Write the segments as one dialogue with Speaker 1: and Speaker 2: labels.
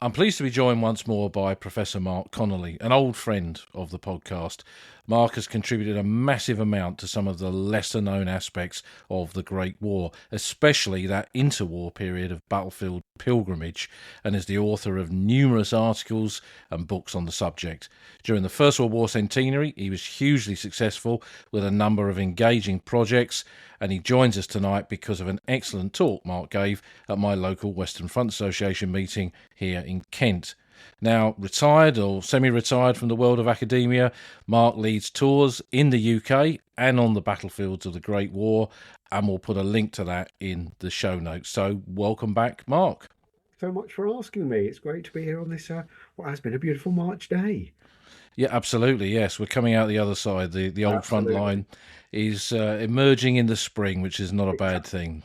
Speaker 1: I'm pleased to be joined once more by Professor Mark Connelly, an old friend of the podcast. Mark has contributed a massive amount to some of the lesser-known aspects of the Great War, especially that interwar period of battlefield pilgrimage, and is the author of numerous articles and books on the subject. During the First World War centenary, he was hugely successful with a number of engaging projects, and he joins us tonight because of an excellent talk Mark gave at my local Western Front Association meeting here in Kent. Now, retired or semi-retired from the world of academia, Mark leads tours in the UK and on the battlefields of the Great War, and we'll put a link to that in the show notes. So welcome back, Mark.
Speaker 2: So much for asking me. It's great to be here on this, what has been a beautiful March day.
Speaker 1: Yeah, absolutely, yes. We're coming out the other side. The old front line is emerging in the spring, which is not a bad thing.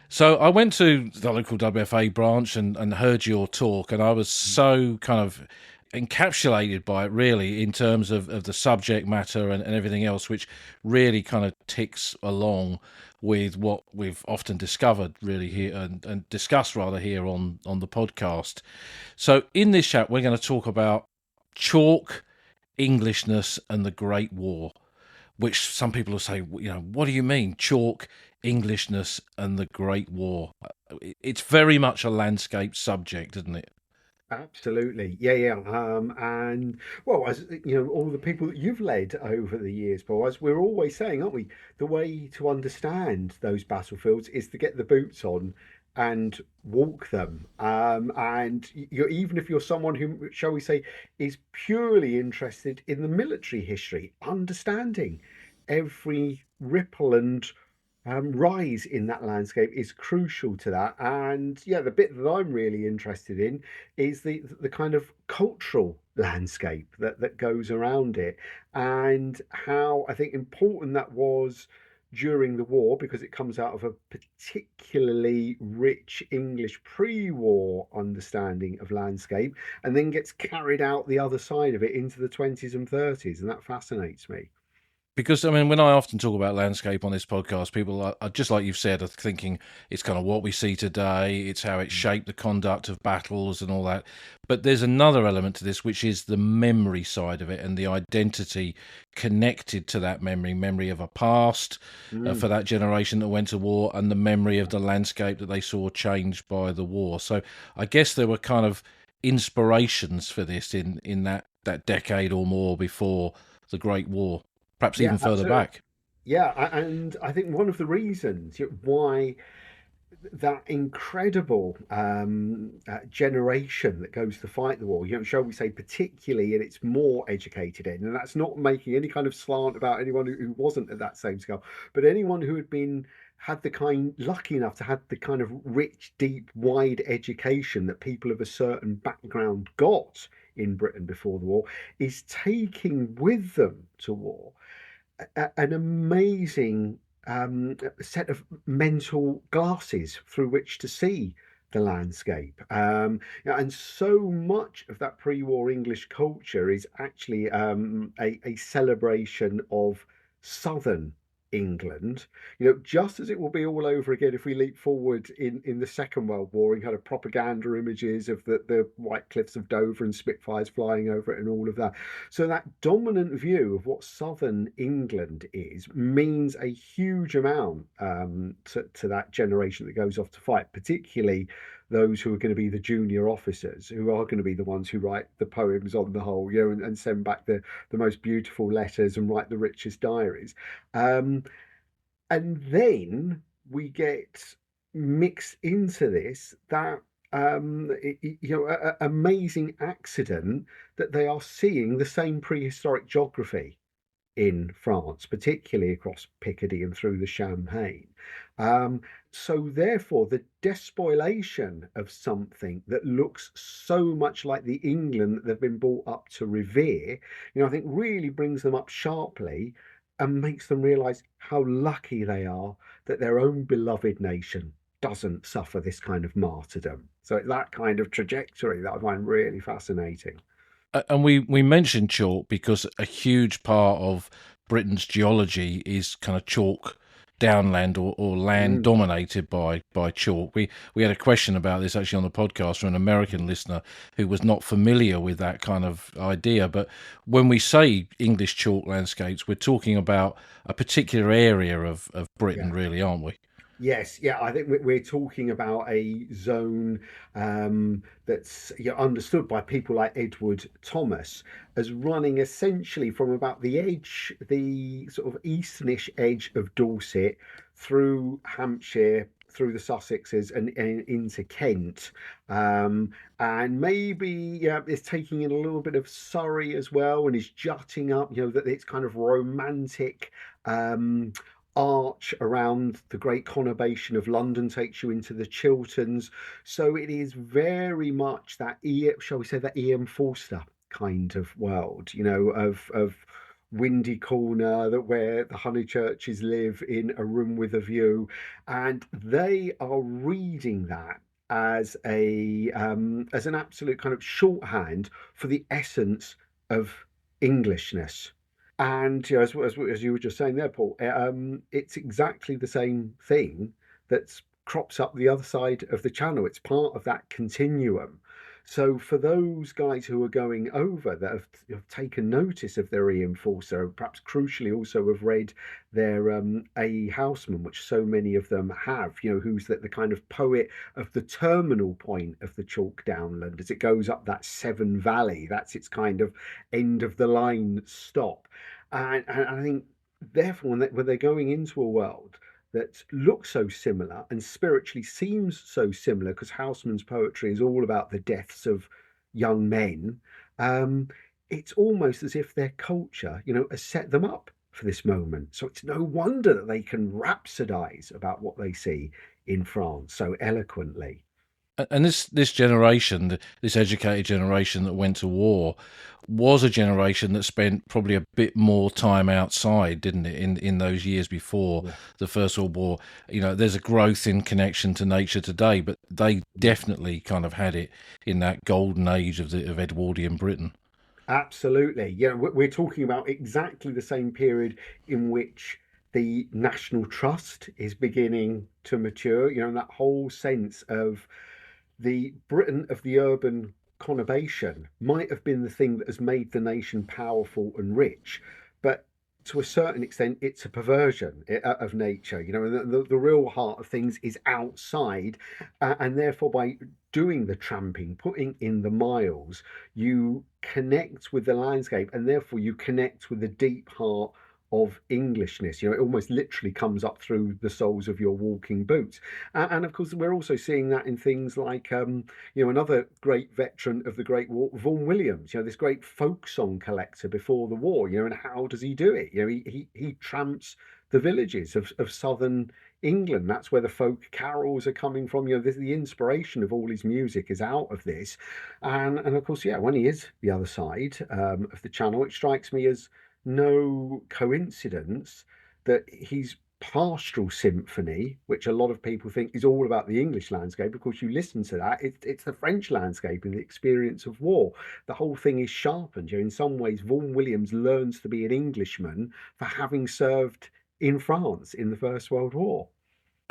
Speaker 1: So I went to the local WFA branch and heard your talk, and I was so kind of encapsulated by it, really, in terms of the subject matter and everything else, which really kind of ticks along with what we've often discovered really here and discussed rather here on the podcast. So in this chat, we're going to talk about chalk, Englishness and the Great War, which some people will say, what do you mean, chalk, Englishness and the Great War? It's very much a landscape subject, isn't it?
Speaker 2: Absolutely. Yeah. And well, as you know, all the people that you've led over the years, Paul, as we're always saying, aren't we? The way to understand those battlefields is to get the boots on and walk them. And even if you're someone who, shall we say, is purely interested in the military history, understanding every ripple and rise in that landscape is crucial to that. And yeah, the bit that I'm really interested in is the kind of cultural landscape that goes around it, and how I think important that was during the war, because it comes out of a particularly rich English pre-war understanding of landscape, and then gets carried out the other side of it into the 20s and 30s, and that fascinates me.
Speaker 1: Because, I mean, when I often talk about landscape on this podcast, people are just like you've said, are thinking it's kind of what we see today, it's how it shaped the conduct of battles and all that. But there's another element to this, which is the memory side of it and the identity connected to that memory of a past for that generation that went to war, and the memory of the landscape that they saw changed by the war. So I guess there were kind of inspirations for this in that decade or more before the Great War. Perhaps
Speaker 2: Yeah,
Speaker 1: even further
Speaker 2: absolutely.
Speaker 1: back.
Speaker 2: And I think one of the reasons why that incredible generation that goes to fight the war, shall we say, particularly in its more educated end, and that's not making any kind of slant about anyone who wasn't at that same scale, but anyone who had the kind lucky enough to have the kind of rich, deep, wide education that people of a certain background got in Britain before the war, is taking with them to war an amazing set of mental glasses through which to see the landscape. And so much of that pre-war English culture is actually a celebration of Southern England, just as it will be all over again if we leap forward in the Second World War and kind of propaganda images of the White Cliffs of Dover and Spitfires flying over it and all of that. So that dominant view of what Southern England is means a huge amount to that generation that goes off to fight, particularly those who are going to be the junior officers, who are going to be the ones who write the poems on the whole, and send back the most beautiful letters and write the richest diaries. And then we get mixed into this that amazing accident that they are seeing the same prehistoric geography in France, particularly across Picardy and through the Champagne. So therefore, the despoilation of something that looks so much like the England that they've been brought up to revere, I think really brings them up sharply and makes them realize how lucky they are that their own beloved nation doesn't suffer this kind of martyrdom. So it's that kind of trajectory that I find really fascinating.
Speaker 1: And we mentioned chalk because a huge part of Britain's geology is kind of chalk downland or land
Speaker 2: Mm.
Speaker 1: dominated by chalk. We had a question about this actually on the podcast from an American listener who was not familiar with that kind of idea. But when we say English chalk landscapes, we're talking about a particular area of Britain,
Speaker 2: Yeah.
Speaker 1: really, aren't we?
Speaker 2: Yes, yeah, I think we're talking about a zone that's, understood by people like Edward Thomas as running essentially from about the edge, the sort of easternish edge of Dorset through Hampshire, through the Sussexes and into Kent. And maybe, yeah, it's taking in a little bit of Surrey as well and is jutting up, that it's kind of romantic. Um, Arch around the great conurbation of London takes you into the Chilterns. So it is very much that shall we say, that E.M. Forster kind of world, of Windy Corner, that where the Honeychurches live in a room with a view, and they are reading that as an absolute kind of shorthand for the essence of Englishness. And as you were just saying there, Paul, it's exactly the same thing that crops up the other side of the channel. It's part of that continuum. So for those guys who are going over that have taken notice of their Ian Forster, perhaps crucially also have read their A. Houseman, which so many of them have, who's the kind of poet of the terminal point of the chalk downland as it goes up that Severn Valley. That's its kind of end of the line stop. And I think, therefore, when they're going into a world that looks so similar and spiritually seems so similar, because Houseman's poetry is all about the deaths of young men, um, it's almost as if their culture, has set them up for this moment. So it's no wonder that they can rhapsodize about what they see in France so eloquently.
Speaker 1: And this generation, this educated generation that went to war, was a generation that spent probably a bit more time outside, didn't it? In those years before
Speaker 2: Yeah.
Speaker 1: the First World War, there's a growth in connection to nature today, but they definitely kind of had it in that golden age of Edwardian Britain.
Speaker 2: Absolutely. Yeah, we're talking about exactly the same period in which the national trust is beginning to mature, and that whole sense of the Britain of the urban conurbation might have been the thing that has made the nation powerful and rich, but to a certain extent, it's a perversion of nature, and the real heart of things is outside. And therefore, by doing the tramping, putting in the miles, you connect with the landscape, and therefore you connect with the deep heart of Englishness. It almost literally comes up through the soles of your walking boots. And of course, we're also seeing that in things like, another great veteran of the Great War, Vaughan Williams, this great folk song collector before the war, and how does he do it? He tramps the villages of southern England. That's where the folk carols are coming from. The inspiration of all his music is out of this. And of course, yeah, when he is the other side of the channel, it strikes me as no coincidence that his pastoral symphony, which a lot of people think is all about the English landscape, of course, you listen to that, it's the French landscape and the experience of war. The whole thing is sharpened. In some ways, Vaughan Williams learns to be an Englishman for having served in France in the First World War.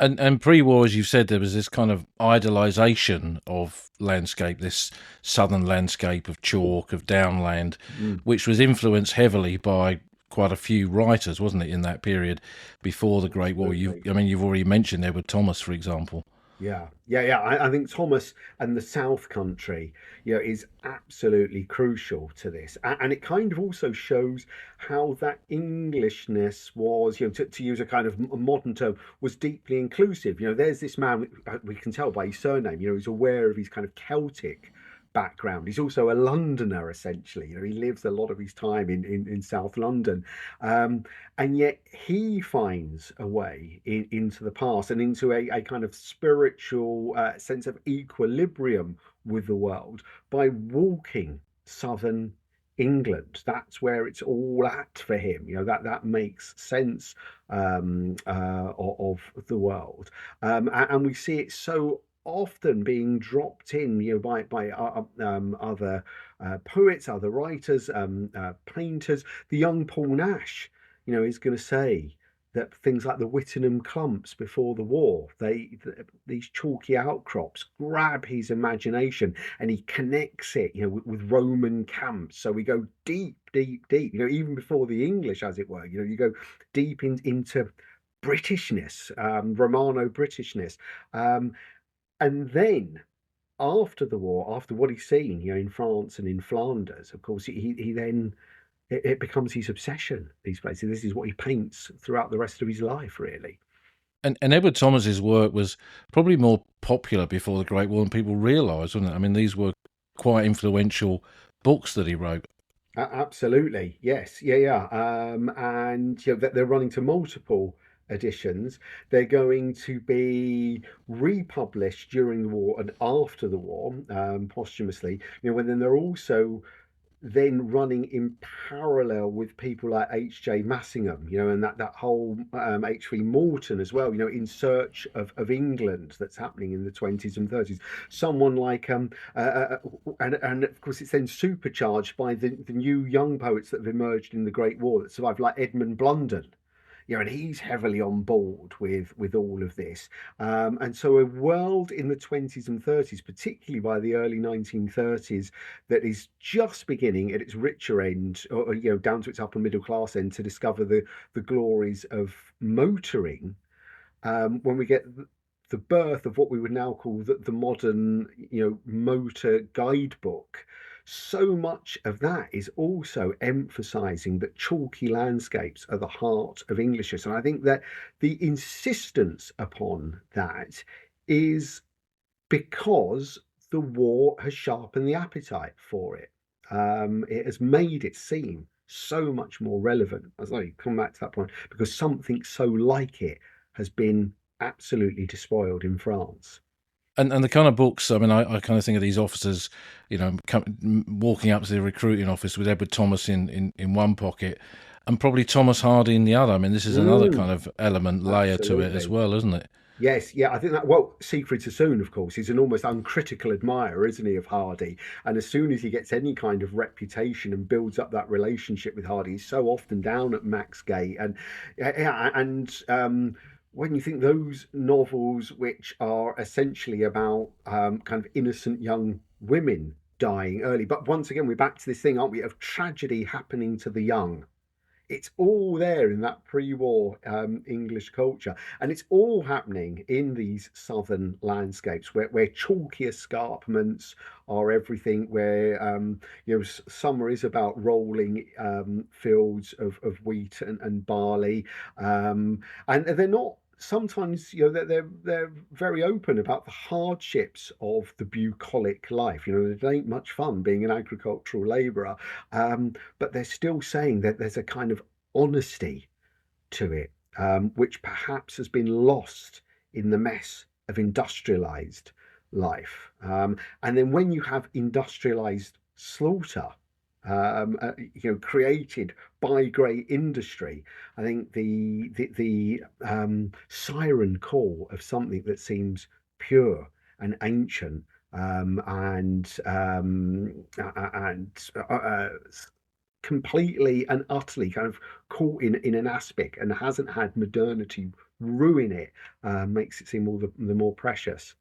Speaker 1: And pre-war, as you said, there was this kind of idolization of landscape, this southern landscape of chalk, of downland,
Speaker 2: Mm.
Speaker 1: which was influenced heavily by quite a few writers, wasn't it, in that period before the Great War?
Speaker 2: Absolutely.
Speaker 1: You've already mentioned Edward Thomas, for example.
Speaker 2: Yeah. I think Thomas and the South Country, is absolutely crucial to this, and it kind of also shows how that Englishness was, to use a kind of a modern term, was deeply inclusive. There's this man, we can tell by his surname, he's aware of his kind of Celtic background. He's also a Londoner, essentially. He lives a lot of his time in South London. Um, and yet he finds a way into the past and into a kind of spiritual sense of equilibrium with the world by walking southern England. That's where it's all at for him. That makes sense of the world, and we see it so often being dropped in, by other poets, other writers, painters. The young Paul Nash, is going to say that things like the Whittingham clumps before the war, these chalky outcrops grab his imagination, and he connects it, with Roman camps. So we go deep, deep, deep, even before the English, as it were. You go deep into Britishness, Romano Britishness, and then after the war, after what he's seen, in France and in Flanders, of course, he then it becomes his obsession. These places. This is what he paints throughout the rest of his life, really.
Speaker 1: And Edward Thomas's work was probably more popular before the Great War than people realised, wasn't it? I mean, these were quite influential books that he wrote.
Speaker 2: Absolutely, yes, yeah, yeah. And that they're running to multiple editions. They're going to be republished during the war and after the war, posthumously. When then they're also then running in parallel with people like H.J. Massingham, and that whole H.V. Morton as well, in search of England that's happening in the 20s and 30s. Someone like, and of course it's then supercharged by the new young poets that have emerged in the Great War that survived, like Edmund Blunden. And he's heavily on board with all of this. And so a world in the 20s and 30s, particularly by the early 1930s, that is just beginning at its richer end, or down to its upper middle class end, to discover the glories of motoring. When we get the birth of what we would now call the modern, motor guidebook. So much of that is also emphasizing that chalky landscapes are the heart of Englishness. And I think that the insistence upon that is because the war has sharpened the appetite for it. It has made it seem so much more relevant. As I come back to that point, because something so like it has been absolutely despoiled in France.
Speaker 1: And the kind of books, I mean, I kind of think of these officers, walking up to the recruiting office with Edward Thomas in one pocket and probably Thomas Hardy in the other. I mean, this is another kind of layer to it as
Speaker 2: Absolutely.
Speaker 1: well, isn't it?
Speaker 2: Yes, yeah, I think that. Well, Siegfried Sassoon, of course, is an almost uncritical admirer, isn't he, of Hardy? And as soon as he gets any kind of reputation and builds up that relationship with Hardy, he's so often down at Max Gate. And yeah, and when you think those novels, which are essentially about kind of innocent young women dying early, but once again, we're back to this thing, aren't we, of tragedy happening to the young. It's all there in that pre-war English culture, and it's all happening in these southern landscapes where chalky escarpments are everything. Where summer is about rolling fields of wheat and barley, and they're not. Sometimes they're very open about the hardships of the bucolic life. It ain't much fun being an agricultural labourer, but they're still saying that there's a kind of honesty to it, which perhaps has been lost in the mess of industrialized life. And then when you have industrialized slaughter, created by great industry, I think the siren call of something that seems pure and ancient, and completely and utterly kind of caught in an aspect and hasn't had modernity ruin it, makes it seem all the more precious.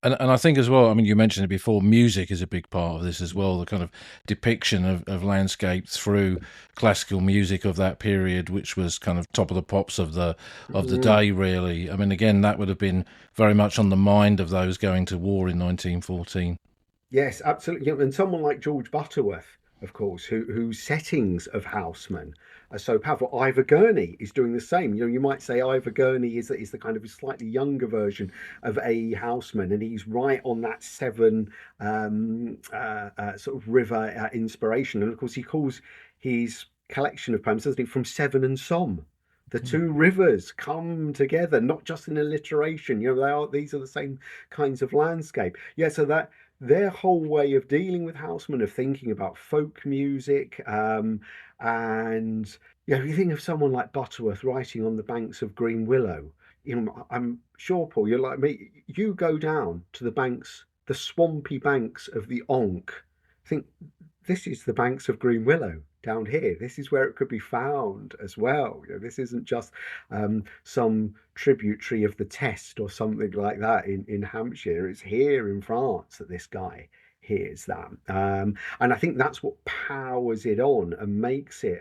Speaker 1: And I think as well, I mean, you mentioned it before, music is a big part of this as well, the kind of depiction of landscape through classical music of that period, which was kind of top of the pops of the day, really. I mean, again, that would have been very much on the mind of those going to war in 1914.
Speaker 2: Yes, absolutely. And someone like George Butterworth, of course, whose settings of Houseman are so powerful. Ivor Gurney is doing the same. You might say Ivor Gurney is the kind of slightly younger version of A. Houseman, and he's right on that Severn sort of river inspiration. And of course, he calls his collection of poems, doesn't he, from Severn and Somme. The two rivers come together, not just in alliteration. These are the same kinds of landscape. Yeah, so that their whole way of dealing with Houseman, of thinking about folk music, and you think of someone like Butterworth writing on the banks of Green Willow. I'm sure, Paul, you're like me. You go down to the banks, the swampy banks of the Onk. Think this is the banks of Green Willow. down here. This is where it could be found as well. This isn't just some tributary of the Test or something like that in Hampshire. It's here in France that this guy hears that. And I think that's what powers it on and makes it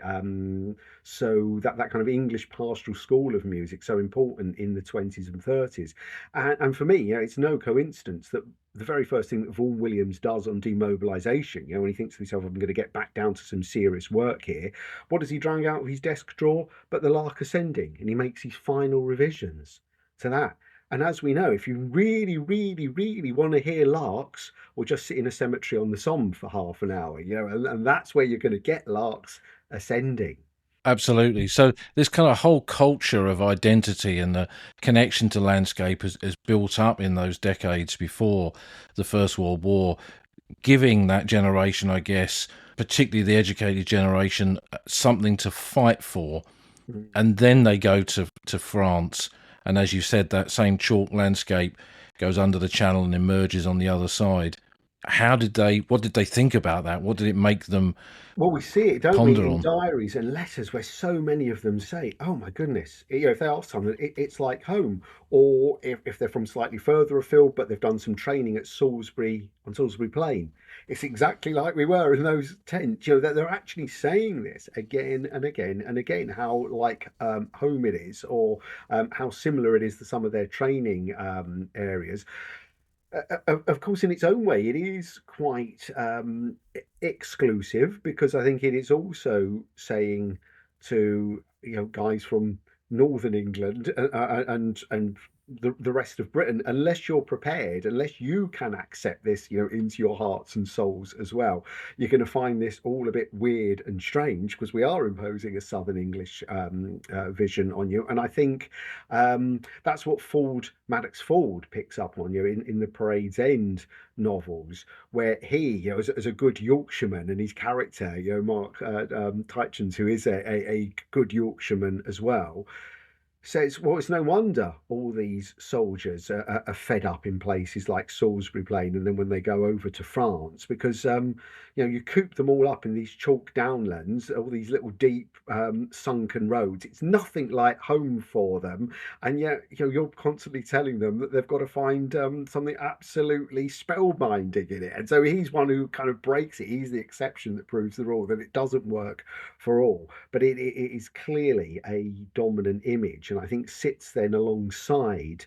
Speaker 2: so that kind of English pastoral school of music so important in the 20s and 30s. And for me, it's no coincidence that the very first thing that Vaughan Williams does on demobilisation, when he thinks to himself, I'm going to get back down to some serious work here, what does he drag out of his desk drawer but the Lark Ascending? And he makes his final revisions to that. And as we know, if you really, really, really want to hear larks, or just sit in a cemetery on the Somme for half an hour, and that's where you're going to get larks ascending.
Speaker 1: Absolutely. So this kind of whole culture of identity and the connection to landscape is built up in those decades before the First World War, giving that generation, I guess, particularly the educated generation, something to fight for. And then they go to France. And as you said, that same chalk landscape goes under the channel and emerges on the other side. What did they think about that? What did it make them
Speaker 2: Well, we see it, don't we,
Speaker 1: ponder
Speaker 2: in
Speaker 1: on?
Speaker 2: diaries and letters where so many of them say, "Oh my goodness," if they ask someone, it's like home. Or if they're from slightly further afield, but they've done some training at Salisbury on Salisbury Plain, it's exactly like we were in those tents. That they're actually saying this again and again and again, how like home it is, or how similar it is to some of their training areas. Of course, in its own way, it is quite exclusive, because I think it is also saying to guys from Northern England and the rest of Britain, unless you're prepared, unless you can accept this, into your hearts and souls as well, you're going to find this all a bit weird and strange, because we are imposing a Southern English vision on you. And I think that's what Maddox Ford picks up on in the Parade's End novels, where he, as a good Yorkshireman, and his character, Mark Titchens, who is a good Yorkshireman as well, says, well, it's no wonder all these soldiers are fed up in places like Salisbury Plain, and then when they go over to France, because you coop them all up in these chalk downlands, all these little deep sunken roads. It's nothing like home for them, and yet you're constantly telling them that they've got to find something absolutely spellbinding in it. And so he's one who kind of breaks it. He's the exception that proves the rule, that it doesn't work for all. But it is clearly a dominant image, and I think sits then alongside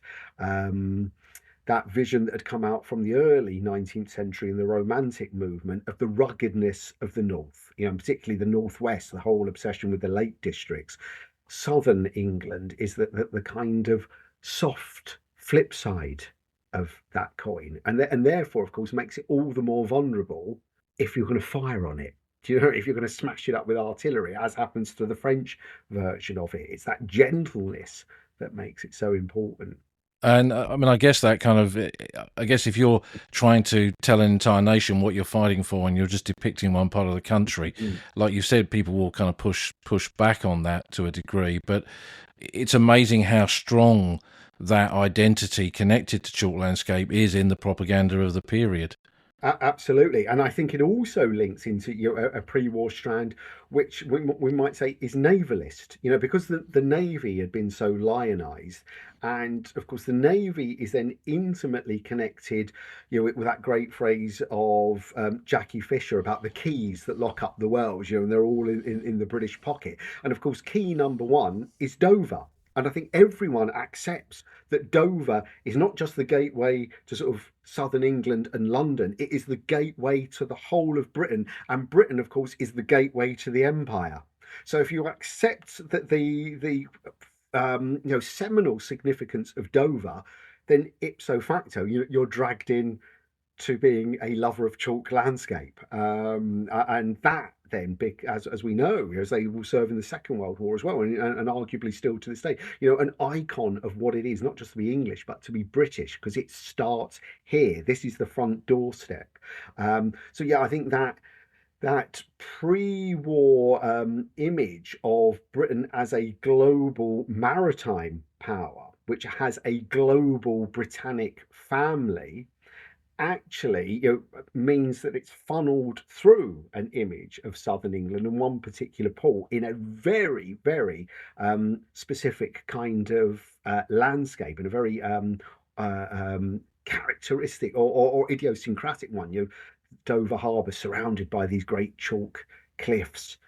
Speaker 2: that vision that had come out from the early 19th century in the Romantic movement of the ruggedness of the North, particularly the Northwest, the whole obsession with the Lake Districts. Southern England is the kind of soft flip side of that coin, and therefore, of course, makes it all the more vulnerable if you're going to fire on it. If you're going to smash it up with artillery, as happens to the French version of it. It's that gentleness that makes it so important.
Speaker 1: And I mean, I guess that kind of, I guess if you're trying to tell an entire nation what you're fighting for, and you're just depicting one part of the country, like you said, people will kind of push back on that to a degree. But it's amazing how strong that identity connected to chalk landscape is in the propaganda of the period.
Speaker 2: Absolutely, and I think it also links into a pre-war strand, which we might say is navalist. Because the navy had been so lionized, and of course the navy is then intimately connected, with that great phrase of Jackie Fisher about the keys that lock up the world, and they're all in the British pocket. And of course, key number one is Dover. And I think everyone accepts that Dover is not just the gateway to sort of southern England and London, it is the gateway to the whole of Britain. And Britain, of course, is the gateway to the empire. So if you accept that the seminal significance of Dover, then ipso facto, you're dragged in to being a lover of chalk landscape. And that then, big as we know, as they will serve in the Second World War as well, and arguably still to this day, an icon of what it is, not just to be English, but to be British, because it starts here. This is the front doorstep. So yeah, I think that pre-war image of Britain as a global maritime power, which has a global Britannic family, actually, means that it's funneled through an image of southern England and one particular port in a very, very specific kind of landscape, and a very characteristic or idiosyncratic one. Dover Harbour surrounded by these great chalk cliffs.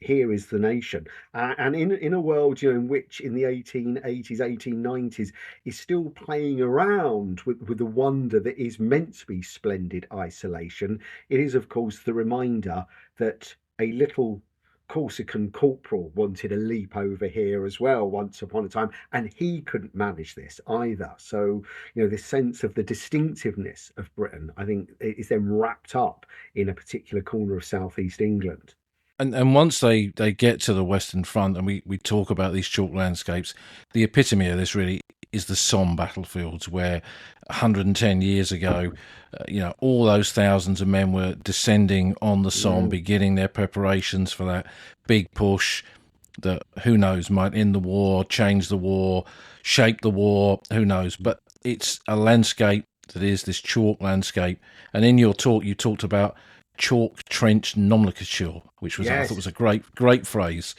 Speaker 2: Here is the nation, and in a world, in which in the 1880s, 1890s is still playing around with the wonder that is meant to be splendid isolation. It is, of course, the reminder that a little Corsican corporal wanted a leap over here as well once upon a time, and he couldn't manage this either. So, this sense of the distinctiveness of Britain, I think, is then wrapped up in a particular corner of southeast England.
Speaker 1: And once they get to the Western Front and we talk about these chalk landscapes, the epitome of this really is the Somme battlefields, where 110 years ago, all those thousands of men were descending on the Somme, beginning their preparations for that big push that, who knows, might end the war, change the war, shape the war, who knows. But it's a landscape that is this chalk landscape. And in your talk, you talked about chalk trench nomenclature, which was, I thought, was a great phrase.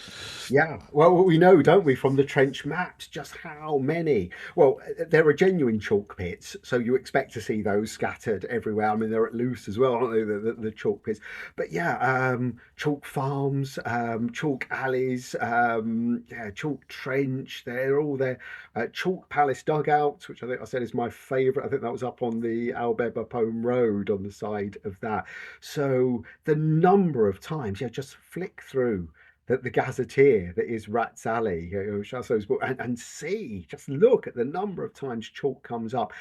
Speaker 2: Yeah, well, we know, don't we, from the trench maps, just how many. Well, there are genuine chalk pits, so you expect to see those scattered everywhere. I mean, they're at loose as well, aren't they, the chalk pits? But yeah, chalk farms, chalk alleys, chalk trench, they're all there. Chalk palace dugouts, which I think I said is my favourite. I think that was up on the Albert Poem Road on the side of that. So the number of times, just flick through the gazetteer that is Rat's Alley, Chassot's book, and see, just look at the number of times chalk comes up.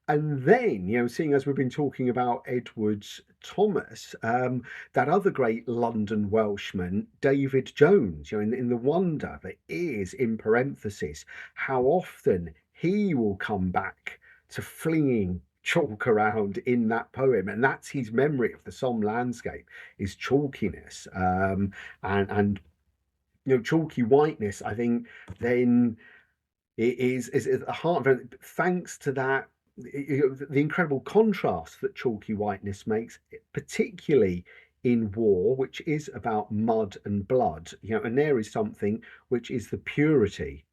Speaker 2: And then, seeing as we've been talking about Edward Thomas, that other great London Welshman, David Jones, in the wonder that is, in parenthesis, how often he will come back to flinging chalk around in that poem, and that's his memory of the Somme landscape, is chalkiness, and chalky whiteness. I think then it is at the heart of it, thanks to that, the incredible contrast that chalky whiteness makes, particularly in war, which is about mud and blood, and there is something which is the purity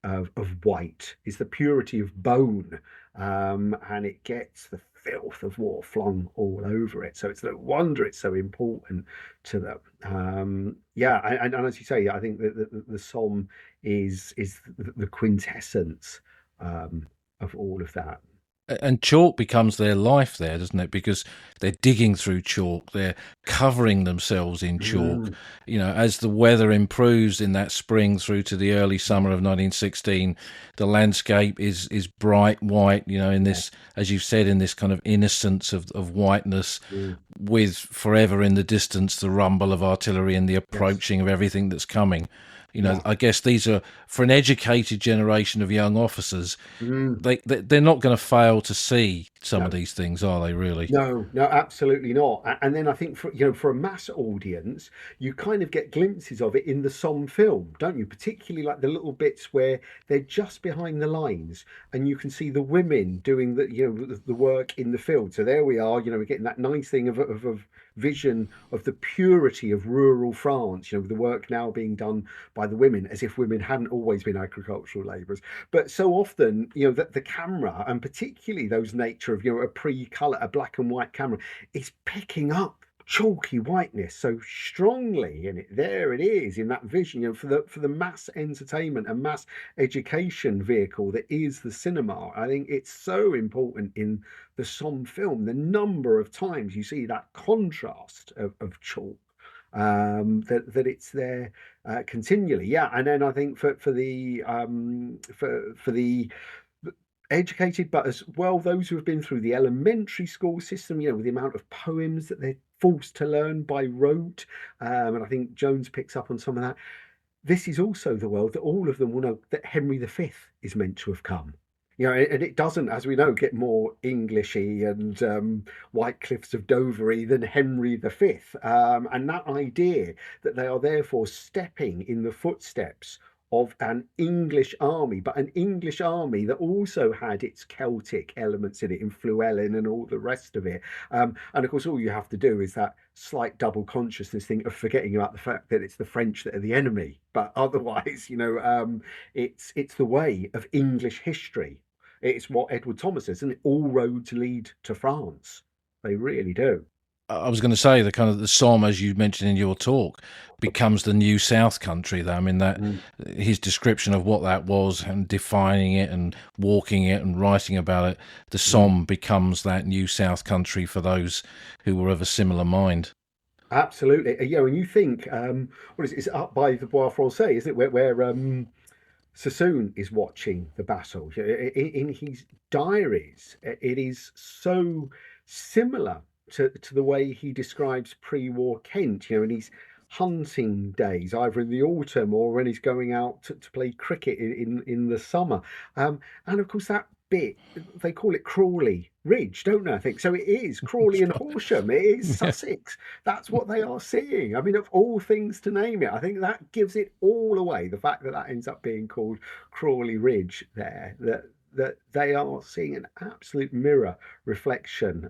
Speaker 2: of white, is the purity of bone, and it gets the filth of war flung all over it. So it's no wonder it's so important to them. And as you say, I think that the Somme is the quintessence of all of that.
Speaker 1: And chalk becomes their life there, doesn't it? Because they're digging through chalk, they're covering themselves in chalk. As the weather improves in that spring through to the early summer of 1916, the landscape is bright white, in this, as you've said, in this kind of innocence of whiteness, with forever in the distance the rumble of artillery and the approaching of everything that's coming. I guess these are, for an educated generation of young officers, they're not going to fail to see some of these things, are they, really?
Speaker 2: No, absolutely not. And then I think for a mass audience, you kind of get glimpses of it in the Somme film, don't you? Particularly like the little bits where they're just behind the lines and you can see the women doing the work in the field. So there we are, we're getting that nice thing of vision of the purity of rural France, with the work now being done by the women, as if women hadn't always been agricultural labourers. But so often, that the camera, and particularly those nature of, a pre-colour, a black and white camera, is picking up chalky whiteness so strongly, and there it is in that vision, for the mass entertainment and mass education vehicle that is the cinema. I think it's so important in the Somme film, the number of times you see that contrast of chalk, that it's there continually. And then I think for the educated, but as well those who have been through the elementary school system, with the amount of poems that they're forced to learn by rote, and I think Jones picks up on some of that. This is also the world that all of them will know that Henry V is meant to have come. And it doesn't, as we know, get more Englishy and White Cliffs of Dovery than Henry V. And that idea that they are therefore stepping in the footsteps of an English army, but an English army that also had its Celtic elements in it, in Fluellen and all the rest of it. And of course, all you have to do is that slight double consciousness thing of forgetting about the fact that it's the French that are the enemy. But otherwise, it's the way of English history. It's what Edward Thomas says, and all roads lead to France. They really do.
Speaker 1: I was going to say the kind of the Somme, as you mentioned in your talk, becomes the new South Country. Though I mean that
Speaker 2: Mm.
Speaker 1: his description of what that was and defining it and walking it and writing about it, the
Speaker 2: Mm.
Speaker 1: Somme becomes that new South Country for those who were of a similar mind.
Speaker 2: Absolutely. And you think, what is it? It's up by the Bois Francais, isn't it? Where Sassoon is watching the battle. In his diaries, it is so similar to the way he describes pre-war Kent, in his hunting days, either in the autumn or when he's going out to play cricket in the summer. And of course, that bit, they call it Crawley Ridge, don't they? I think so. It is Crawley and Horsham. It is
Speaker 1: Yeah.
Speaker 2: Sussex. That's what they are seeing. I mean, of all things to name it, I think that gives it all away. The fact that that ends up being called Crawley Ridge there, that they are seeing an absolute mirror reflection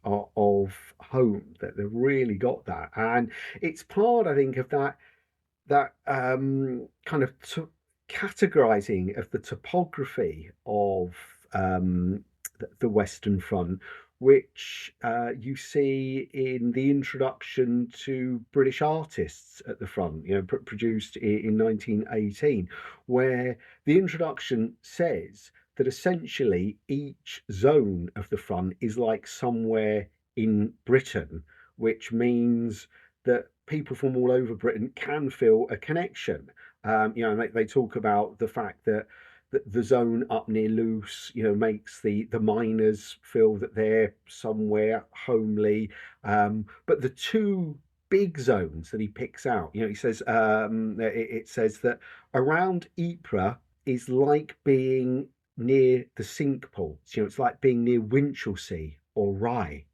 Speaker 2: of home, that they've really got that. And it's part, I think, of that kind of categorizing of the topography of the Western Front, which you see in the introduction to British artists at the front, produced in 1918, where the introduction says that essentially each zone of the front is like somewhere in Britain, which means that people from all over Britain can feel a connection. And they talk about the fact that the zone up near Luce, makes the miners feel that they're somewhere homely. But the two big zones that he picks out, he says it says that around Ypres is like being near the sink pools. It's like being near Winchelsea or Rye,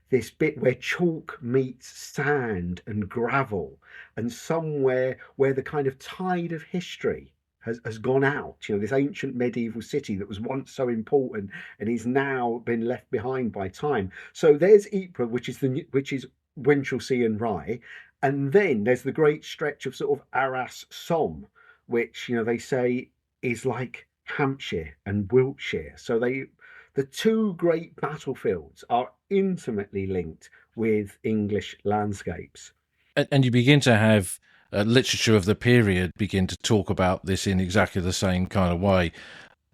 Speaker 2: this bit where chalk meets sand and gravel, and somewhere where the kind of tide of history has gone out. This ancient medieval city that was once so important and is now been left behind by time. So there's Ypres, which is Winchelsea and Rye, and then there's the great stretch of sort of Arras Somme, which they say is like Hampshire and Wiltshire. So the two great battlefields are intimately linked with English landscapes.
Speaker 1: And you begin to have literature of the period begin to talk about this in exactly the same kind of way.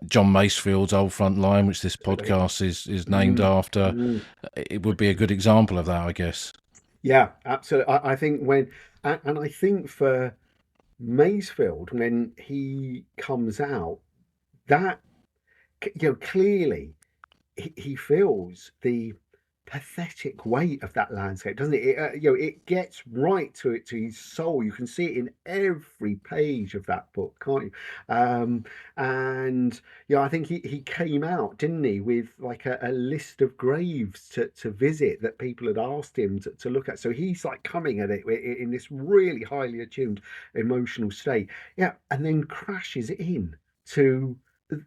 Speaker 1: John Macefield's Old Front Line, which this
Speaker 2: Absolutely.
Speaker 1: podcast is named
Speaker 2: Mm,
Speaker 1: after,
Speaker 2: mm.
Speaker 1: it would be a good example of that, I guess.
Speaker 2: Yeah, absolutely. I think and I think for Masefield, when he comes out, that, clearly he feels the pathetic weight of that landscape, doesn't it? It gets right to his soul. You can see it in every page of that book, can't you? And I think he came out, didn't he, with like a list of graves to visit that people had asked him to look at. So he's like coming at it in this really highly attuned emotional state. Yeah, and then crashes in to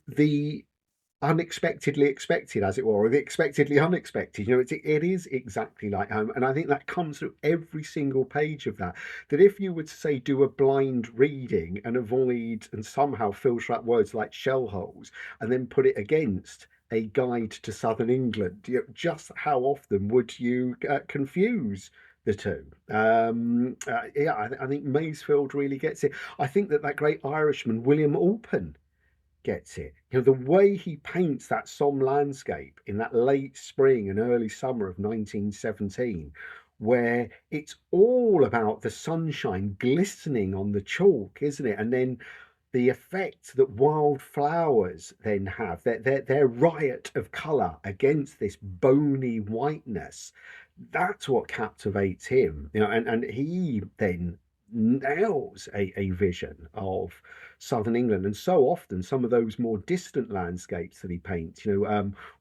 Speaker 2: the unexpectedly expected, as it were, or the expectedly unexpected. It is exactly like home, and I think that comes through every single page of that. That if you were to say do a blind reading and avoid and somehow filter out words like shell holes, and then put it against a guide to southern England, just how often would you confuse the two? I think Masefield really gets it. I think that great Irishman William Alpen gets it. The way he paints that Somme landscape in that late spring and early summer of 1917, where it's all about the sunshine glistening on the chalk, isn't it? And then the effect that wildflowers then have, their riot of colour against this bony whiteness, that's what captivates him. And he then nails a vision of southern England, and so often some of those more distant landscapes that he paints,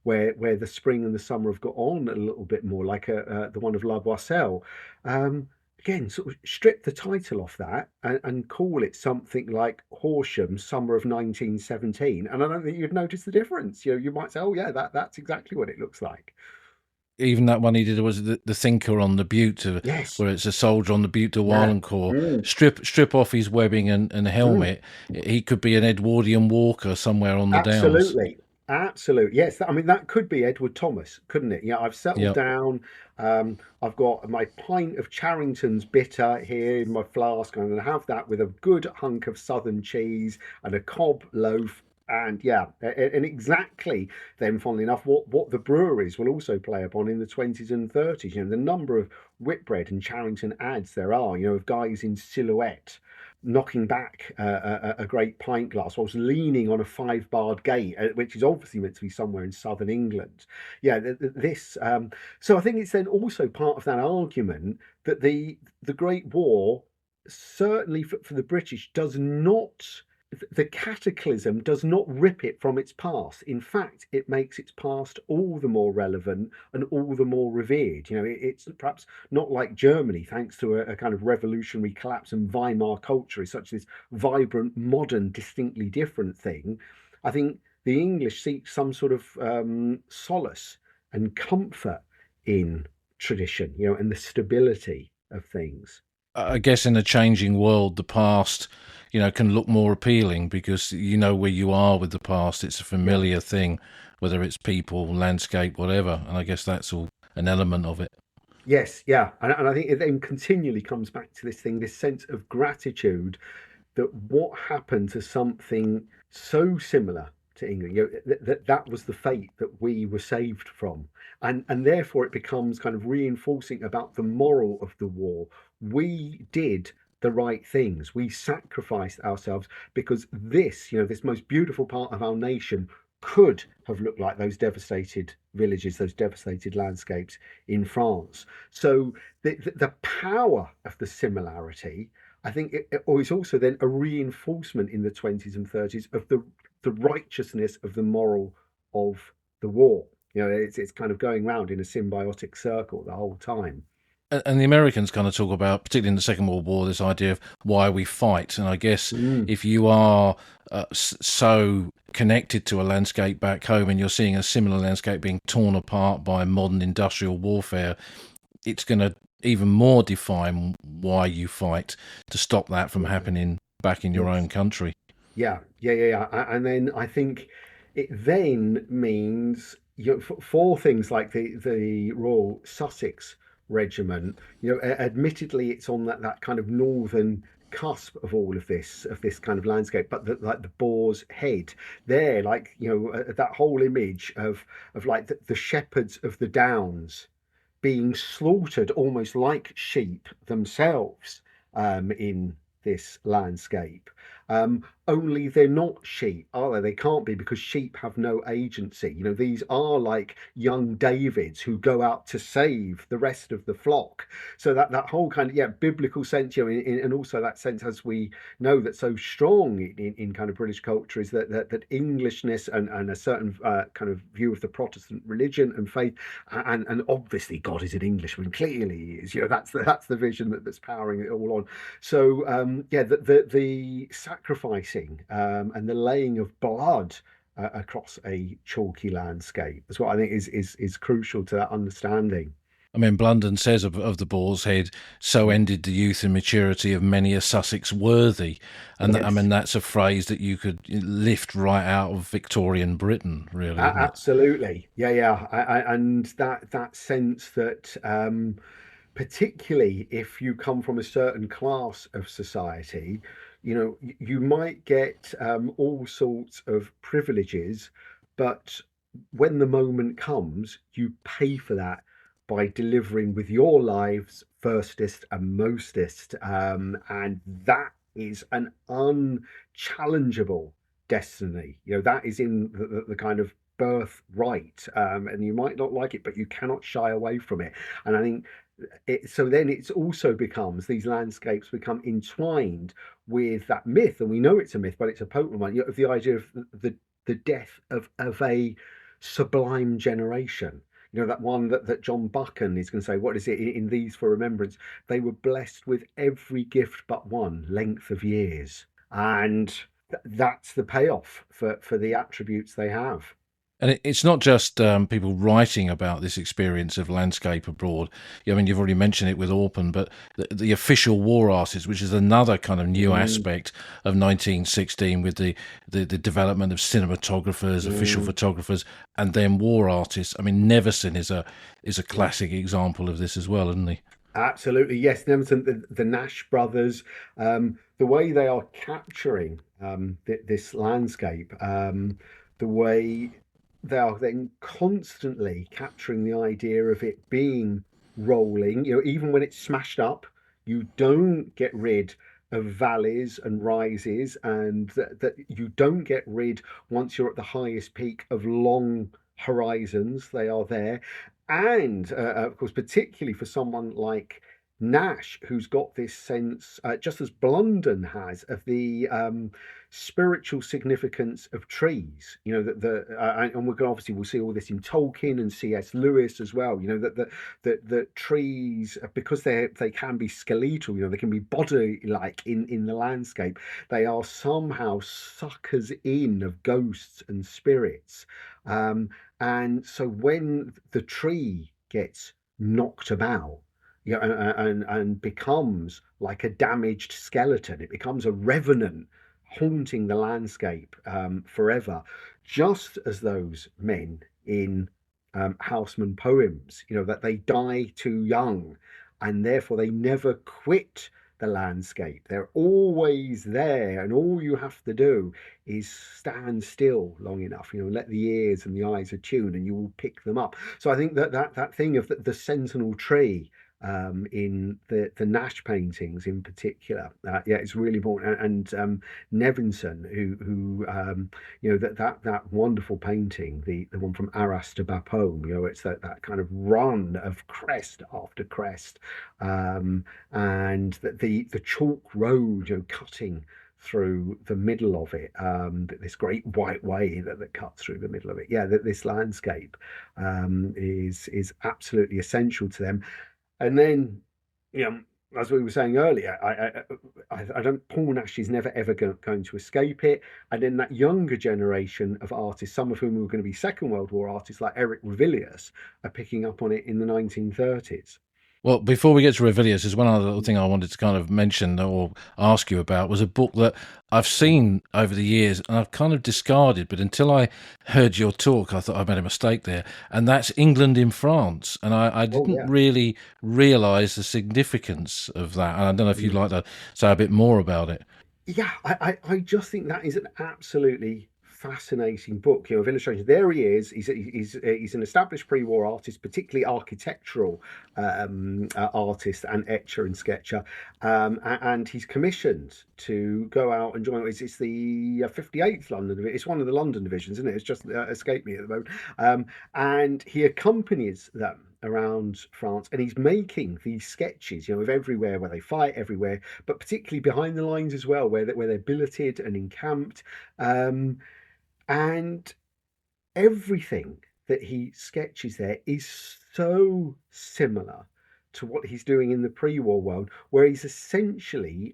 Speaker 2: where the spring and the summer have got on a little bit more, like the one of La Boisselle. again, sort of strip the title off that and call it something like Horsham, Summer of 1917, and I don't think you'd notice the difference. You might say, "Oh yeah, that's exactly what it looks like."
Speaker 1: Even that one he did was the Thinker on the Butte,
Speaker 2: Yes.
Speaker 1: where it's a soldier on the Butte de
Speaker 2: Yeah.
Speaker 1: Wallencourt.
Speaker 2: Mm.
Speaker 1: Strip off his webbing and
Speaker 2: Mm.
Speaker 1: helmet. He could be an Edwardian walker somewhere on the downs.
Speaker 2: Absolutely. Absolutely. Yes. I mean, that could be Edward Thomas, couldn't it? Yeah, I've settled
Speaker 1: Yep.
Speaker 2: down. I've got my pint of Charrington's bitter here in my flask. I'm going to have that with a good hunk of southern cheese and a cob loaf. And yeah, and exactly then, funnily enough, what the breweries will also play upon in the 20s and 30s. The number of Whitbread and Charrington ads there are, of guys in silhouette knocking back a great pint glass whilst leaning on a 5-barred gate, which is obviously meant to be somewhere in southern England. Yeah, this. So I think it's then also part of that argument that the Great War, certainly for the British, does not. The cataclysm does not rip it from its past. In fact, it makes its past all the more relevant and all the more revered. It's perhaps not like Germany, thanks to a kind of revolutionary collapse, and Weimar culture is such this vibrant, modern, distinctly different thing. I think the English seek some sort of solace and comfort in tradition, and the stability of things.
Speaker 1: I guess in a changing world, the past, can look more appealing because you know where you are with the past. It's a
Speaker 2: Yeah.
Speaker 1: familiar thing, whether it's people, landscape, whatever. And I guess that's all an element of it.
Speaker 2: Yes, yeah, and I think it then continually comes back to this thing, this sense of gratitude that what happened to something so similar to England, that was the fate that we were saved from, and therefore it becomes kind of reinforcing about the moral of the war. We did the right things. We sacrificed ourselves because this most beautiful part of our nation could have looked like those devastated villages, those devastated landscapes in France. So the power of the similarity, I think, or it's also then a reinforcement in the 20s and 30s of the righteousness of the moral of the war. It's kind of going round in a symbiotic circle the whole time.
Speaker 1: And the Americans kind of talk about, particularly in the Second World War, this idea of why we fight. And I guess
Speaker 2: Mm.
Speaker 1: if you are so connected to a landscape back home and you're seeing a similar landscape being torn apart by modern industrial warfare, it's going to even more define why you fight to stop that from
Speaker 2: Absolutely.
Speaker 1: happening back in your own
Speaker 2: Yes.
Speaker 1: country.
Speaker 2: Yeah, yeah, yeah, yeah. And then I think it then means, for things like the Royal Sussex Regiment, admittedly it's on that kind of northern cusp of all of this kind of landscape, but like the Boar's Head there, like that whole image of like the shepherds of the Downs being slaughtered almost like sheep themselves, in this landscape. Only they're not sheep, are they? They can't be, because sheep have no agency. These are like young Davids who go out to save the rest of the flock. So that whole kind of, yeah, biblical sense, and also that sense, as we know, that's so strong in kind of British culture, is that Englishness and a certain kind of view of the Protestant religion and faith, and obviously God is an Englishman. Clearly, he is. That's the vision that's powering it all on. So yeah, the sacrificing, and the laying of blood across a chalky landscape is what I think is crucial to that understanding.
Speaker 1: I mean, Blunden says of the Boar's Head, so ended the youth and maturity of many a Sussex worthy. And I
Speaker 2: Yes.
Speaker 1: mean, that's a phrase that you could lift right out of Victorian Britain, really, isn't it?
Speaker 2: Absolutely, yeah, yeah, and that sense that, particularly if you come from a certain class of society, you might get all sorts of privileges, but when the moment comes, you pay for that by delivering with your lives firstest and mostest, and that is an unchallengeable destiny. That is in the kind of birthright, and you might not like it, but you cannot shy away from it. And I think so then it also becomes, these landscapes become entwined with that myth, and we know it's a myth, but it's a potent one, of the idea of the death of a sublime generation. that one that John Buchan is going to say, what is it in these for remembrance? They were blessed with every gift but one, length of years. And that's the payoff for the attributes they have.
Speaker 1: And it's not just people writing about this experience of landscape abroad. I mean, you've already mentioned it with Orpen, but the official war artists, which is another kind of new aspect of 1916 with the development of cinematographers, official photographers, and then war artists. I mean, Neverson is a classic example of this as well, isn't he?
Speaker 2: Absolutely, yes. Neverton, the Nash brothers, the way they are capturing this landscape, the way they are then constantly capturing the idea of it being rolling. Even when it's smashed up, you don't get rid of valleys and rises, and that you don't get rid once you're at the highest peak of long horizons. They are there, and of course, particularly for someone like Nash, who's got this sense, just as Blunden has, of the spiritual significance of trees. That and we can obviously we'll see all this in Tolkien and C.S. Lewis as well. That trees, because they can be skeletal, they can be body like in the landscape. They are somehow suckers in of ghosts and spirits. And so when the tree gets knocked about, and becomes like a damaged skeleton, it becomes a revenant haunting the landscape forever, just as those men in Houseman poems, that they die too young, and therefore they never quit the landscape. They're always there, and all you have to do is stand still long enough, let the ears and the eyes attune, and you will pick them up. So I think that thing of the sentinel tree in the Nash paintings in particular, it's really important. And Nevinson, who that wonderful painting, the one from Arras to Bapaume, it's that kind of run of crest after crest, and the chalk road, cutting through the middle of it, this great white way that cuts through the middle of it. That this landscape is absolutely essential to them. And then, as we were saying earlier, I don't. Paul Nash is never ever going to escape it. And then that younger generation of artists, some of whom were going to be Second World War artists, like Eric Revilius, are picking up on it in the 1930s.
Speaker 1: Well, before we get to Revilius, there's one other little thing I wanted to kind of mention or ask you about. Was a book that I've seen over the years and I've kind of discarded, but until I heard your talk, I thought I made a mistake there. And that's England in France. And I
Speaker 2: Oh
Speaker 1: didn't
Speaker 2: yeah.
Speaker 1: really realise the significance of that. And I don't know if you'd like to say a bit more about it.
Speaker 2: Yeah, I just think that is an absolutely fascinating book, of illustrations. There he is. He's an established pre-war artist, particularly architectural artist and etcher and sketcher, and he's commissioned to go out and join. It's the 58th London Division. It's one of the London divisions, isn't it? It's just escaped me at the moment. And he accompanies them around France, and he's making these sketches, of everywhere where they fight, everywhere, but particularly behind the lines as well, where they're billeted and encamped, and everything that he sketches there is so similar to what he's doing in the pre-war world, where he's essentially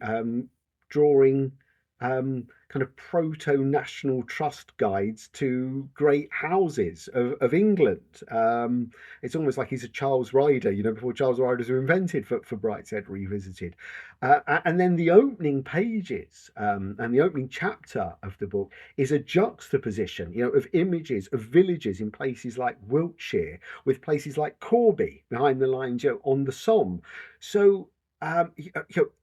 Speaker 2: drawing kind of proto-national trust guides to great houses of England. It's almost like he's a Charles Ryder, before Charles Ryders were invented for Brideshead Revisited. And then the opening pages and the opening chapter of the book is a juxtaposition, of images of villages in places like Wiltshire with places like Corby behind the lines, on the Somme. So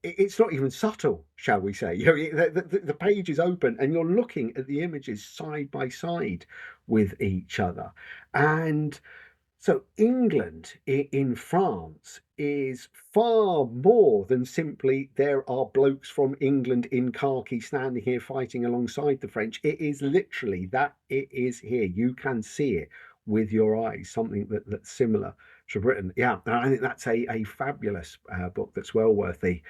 Speaker 2: it's not even subtle, shall we say? The page is open, and you're looking at the images side by side with each other. And so England in France is far more than simply there are blokes from England in khaki standing here fighting alongside the French. It is literally that it is here. You can see it with your eyes, something that's similar to Britain. Yeah, and I think that's a fabulous book that's well worth the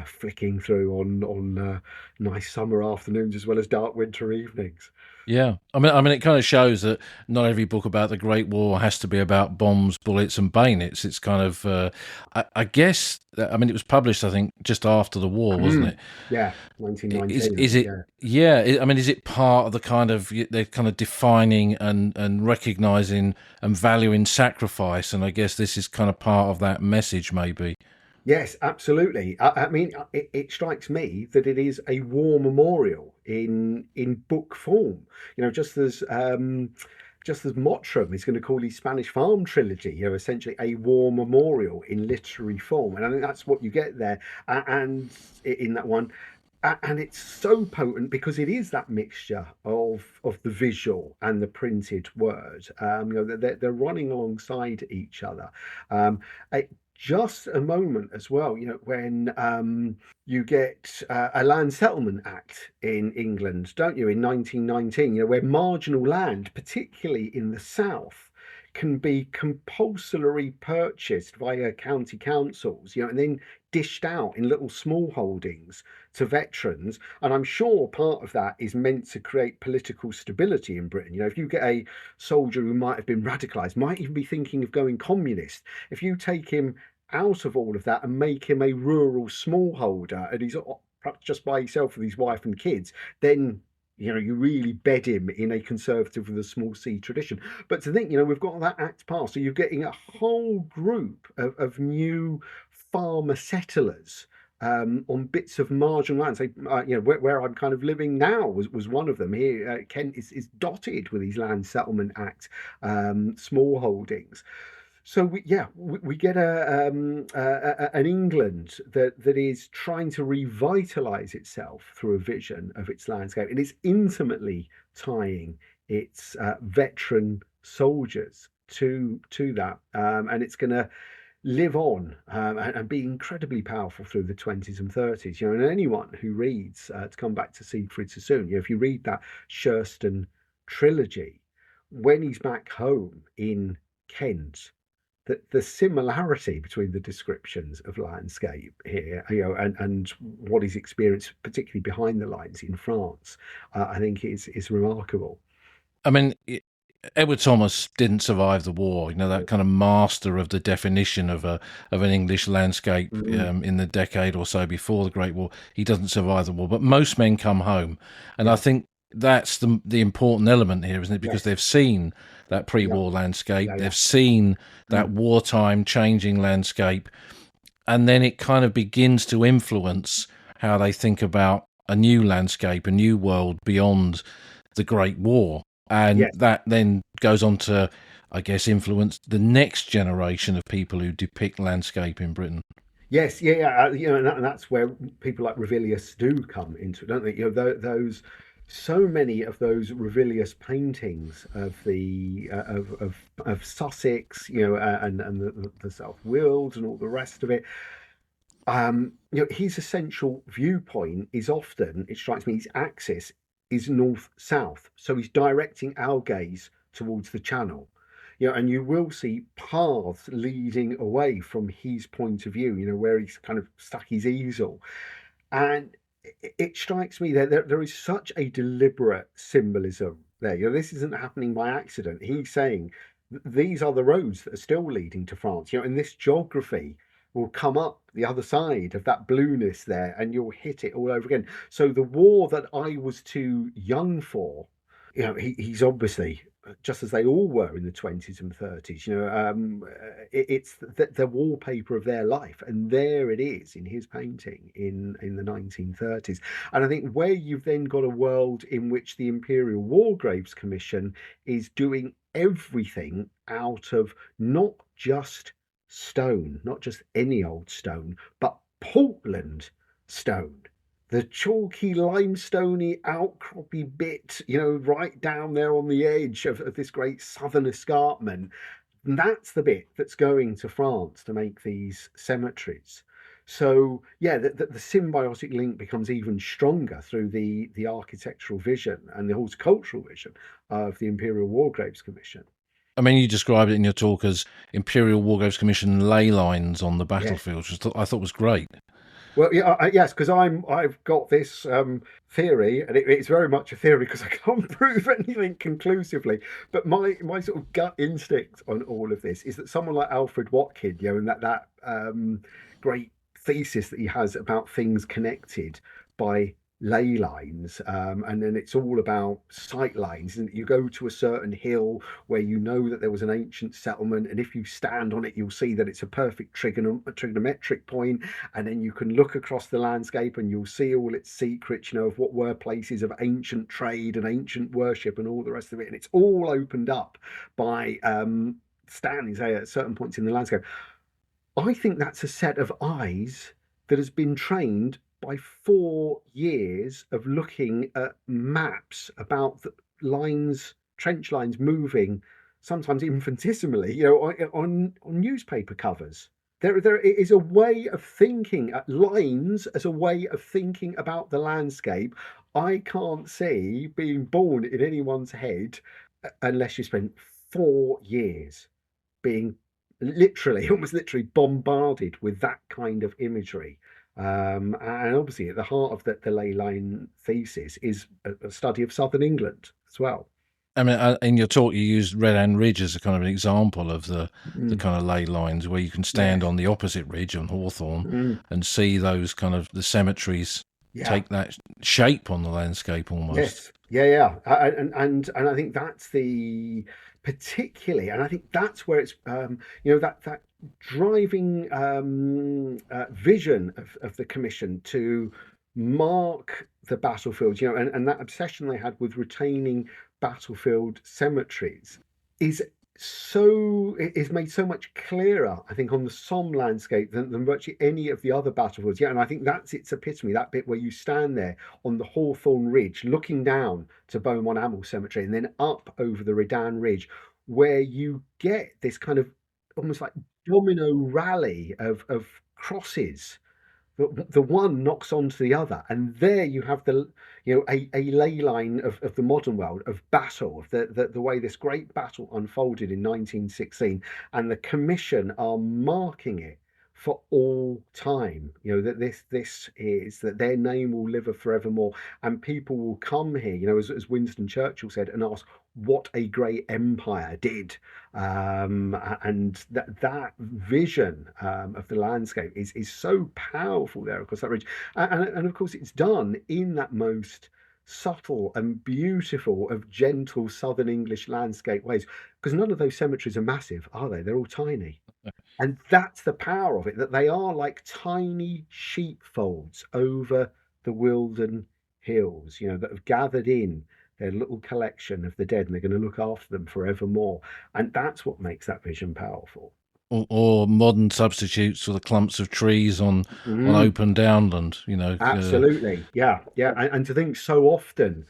Speaker 2: flicking through on nice summer afternoons as well as dark winter evenings.
Speaker 1: Yeah, I mean, it kind of shows that not every book about the Great War has to be about bombs, bullets, and bayonets. It's kind of, I guess, I mean, it was published, I think, just after the war, wasn't it?
Speaker 2: Yeah,
Speaker 1: Is
Speaker 2: 1919, I
Speaker 1: is
Speaker 2: think.
Speaker 1: it?
Speaker 2: Yeah.
Speaker 1: Yeah, I mean, is it part of the kind of they're kind of defining and recognizing and valuing sacrifice? And I guess this is kind of part of that message, maybe.
Speaker 2: Yes, absolutely. I mean, it strikes me that it is a war memorial in book form. Just as Mottram is going to call his Spanish Farm trilogy, essentially a war memorial in literary form, and I think that's what you get there, and in that one. And it's so potent because it is that mixture of the visual and the printed word. They're running alongside each other. It, just a moment as well, when you get a Land Settlement Act in England, don't you, in 1919, where marginal land, particularly in the south, can be compulsorily purchased via county councils, and then dished out in little small holdings to veterans. And I'm sure part of that is meant to create political stability in Britain. If you get a soldier who might have been radicalized, might even be thinking of going communist, if you take him out of all of that and make him a rural smallholder and he's perhaps just by himself with his wife and kids, then you really bed him in a conservative with a small c tradition. But to think, we've got that act passed, so you're getting a whole group of new farmer settlers on bits of marginal land. So, where I'm kind of living now was one of them. Here, Kent is dotted with these Land Settlement Act small holdings. So we get an England that is trying to revitalize itself through a vision of its landscape, and it's intimately tying its veteran soldiers to that, and it's going to live on and be incredibly powerful through the 20s and 30s. And anyone who reads, to come back to Siegfried Sassoon, if you read that Schurston trilogy, when he's back home in Kent, the similarity between the descriptions of landscape here, and what he's experienced, particularly behind the lines in France, I think is remarkable.
Speaker 1: I mean, Edward Thomas didn't survive the war. That kind of master of the definition of an English landscape
Speaker 2: Mm,
Speaker 1: in the decade or so before the Great War. He doesn't survive the war, but most men come home, and I
Speaker 2: yeah.
Speaker 1: think that's the important element here, isn't it? Because
Speaker 2: Yes.
Speaker 1: they've seen that
Speaker 2: Yeah.
Speaker 1: pre-war landscape,
Speaker 2: Yeah. Yeah.
Speaker 1: they've seen that
Speaker 2: Mm.
Speaker 1: wartime changing landscape, and then it kind of begins to influence how they think about a new landscape, a new world beyond the Great War. And
Speaker 2: Yes.
Speaker 1: that then goes on to, I guess, influence the next generation of people who depict landscape in Britain.
Speaker 2: Yes. Yeah. Yeah. And that's where people like Revilius do come into it, don't they? Those so many of those Revilius paintings of the of Sussex, and the South Weald and all the rest of it. His essential viewpoint is often, it strikes me, his axis is north south. So he's directing our gaze towards the channel. And you will see paths leading away from his point of view, where he's kind of stuck his easel. And it strikes me that there is such a deliberate symbolism there. This isn't happening by accident. He's saying these are the roads that are still leading to France, and this geography will come up the other side of that blueness there and you'll hit it all over again. So the war that I was too young for, he's obviously, just as they all were in the 20s and 30s, it's the wallpaper of their life. And there it is in his painting in the 1930s. And I think where you've then got a world in which the Imperial War Graves Commission is doing everything out of not just stone, not just any old stone, but Portland stone, the chalky, limestoney, outcroppy bit, right down there on the edge of this great southern escarpment. And that's the bit that's going to France to make these cemeteries. So yeah, the symbiotic link becomes even stronger through the architectural vision and the horticultural vision of the Imperial War Graves Commission.
Speaker 1: I mean, you described it in your talk as Imperial War Graves Commission ley lines on the
Speaker 2: Yes.
Speaker 1: battlefield, which I thought was great.
Speaker 2: Well, yeah, yes, because I've got this theory, and it's very much a theory because I can't prove anything conclusively. But my sort of gut instinct on all of this is that someone like Alfred Watkin, and that great thesis that he has about things connected by ley lines, and then it's all about sight lines, and you go to a certain hill where you know that there was an ancient settlement, and if you stand on it, you'll see that it's a perfect trigonometric point, and then you can look across the landscape and you'll see all its secrets, of what were places of ancient trade and ancient worship and all the rest of it, and it's all opened up by standing, say, at certain points in the landscape. I think that's a set of eyes that has been trained by 4 years of looking at maps about the lines, trench lines moving, sometimes infinitesimally, on newspaper covers. There is a way of thinking at lines as a way of thinking about the landscape. I can't see being born in anyone's head unless you spent 4 years being literally, almost literally bombarded with that kind of imagery. And obviously, at the heart of the ley line thesis is a study of southern England as well.
Speaker 1: I mean, in your talk, you used Redan Ridge as a kind of an example of the
Speaker 2: Mm,
Speaker 1: kind of ley lines where you can stand
Speaker 2: yes.
Speaker 1: on the opposite ridge on Hawthorne
Speaker 2: Mm,
Speaker 1: and see those kind of the cemeteries
Speaker 2: yeah.
Speaker 1: take that shape on the landscape almost.
Speaker 2: Yes. Yeah. Yeah. And I think that's the particularly, and I think that's where it's that driving vision of the commission to mark the battlefields, and that obsession they had with retaining battlefield cemeteries is it is made so much clearer, I think, on the Somme landscape than virtually any of the other battlefields. Yeah, and I think that's its epitome, that bit where you stand there on the Hawthorne Ridge, looking down to Beaumont Hamel Cemetery and then up over the Redan Ridge, where you get this kind of almost like domino rally of crosses. The one knocks onto the other, and there you have a ley line of the modern world of battle, of the way this great battle unfolded in 1916, and the commission are marking it for all time. That this is that their name will live forevermore, and people will come here, as Winston Churchill said, and ask what a great empire did. And that vision of the landscape is so powerful there across that ridge, and of course it's done in that most subtle and beautiful of gentle southern English landscape ways, because none of those cemeteries are massive, are they? They're all tiny. And that's the power of it, that they are like tiny sheepfolds over the Wilden Hills, that have gathered in their little collection of the dead, and they're going to look after them forevermore. And that's what makes that vision powerful.
Speaker 1: Or modern substitutes for the clumps of trees on
Speaker 2: Mm,
Speaker 1: open downland,
Speaker 2: absolutely. Yeah. Yeah. And to think so often,